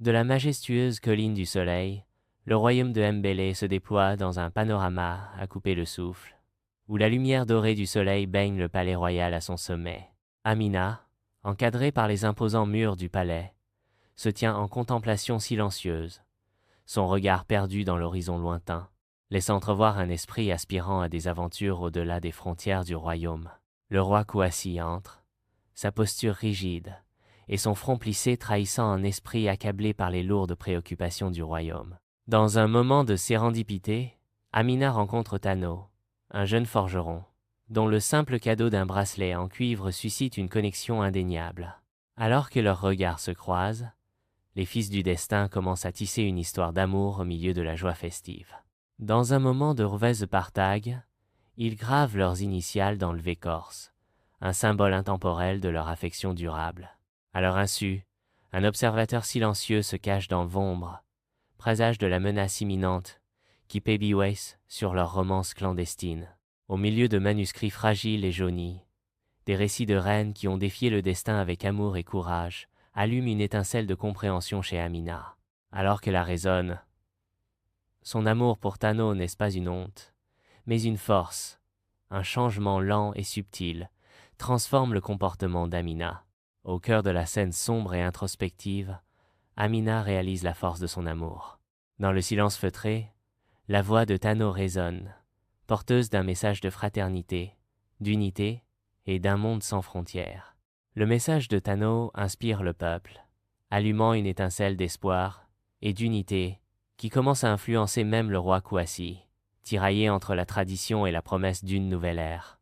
De la majestueuse colline du soleil, le royaume de Mbélé se déploie dans un panorama à couper le souffle, où la lumière dorée du soleil baigne le palais royal à son sommet. Amina, encadrée par les imposants murs du palais, se tient en contemplation silencieuse, son regard perdu dans l'horizon lointain, laissant entrevoir un esprit aspirant à des aventures au-delà des frontières du royaume. Le roi Kouassi entre, sa posture rigide, et son front plissé trahissant un esprit accablé par les lourdes préoccupations du royaume. Dans un moment de sérendipité, Amina rencontre Tano, un jeune forgeron, dont le simple cadeau d'un bracelet en cuivre suscite une connexion indéniable. Alors que leurs regards se croisent, les fils du destin commencent à tisser une histoire d'amour au milieu de la joie festive. Dans un moment de revers partage, ils gravent leurs initiales dans le V-Corse, un symbole intemporel de leur affection durable. À leur insu, un observateur silencieux se cache dans l'ombre, présage de la menace imminente qui pébouisse sur leur romance clandestine. Au milieu de manuscrits fragiles et jaunis, des récits de reines qui ont défié le destin avec amour et courage allument une étincelle de compréhension chez Amina. Alors qu'elle raisonne, son amour pour Tano n'est pas une honte, mais une force. Un changement lent et subtil transforme le comportement d'Amina. Au cœur de la scène sombre et introspective, Amina réalise la force de son amour. Dans le silence feutré, la voix de Tano résonne, porteuse d'un message de fraternité, d'unité et d'un monde sans frontières. Le message de Tano inspire le peuple, allumant une étincelle d'espoir et d'unité qui commence à influencer même le roi Kouassi, tiraillé entre la tradition et la promesse d'une nouvelle ère.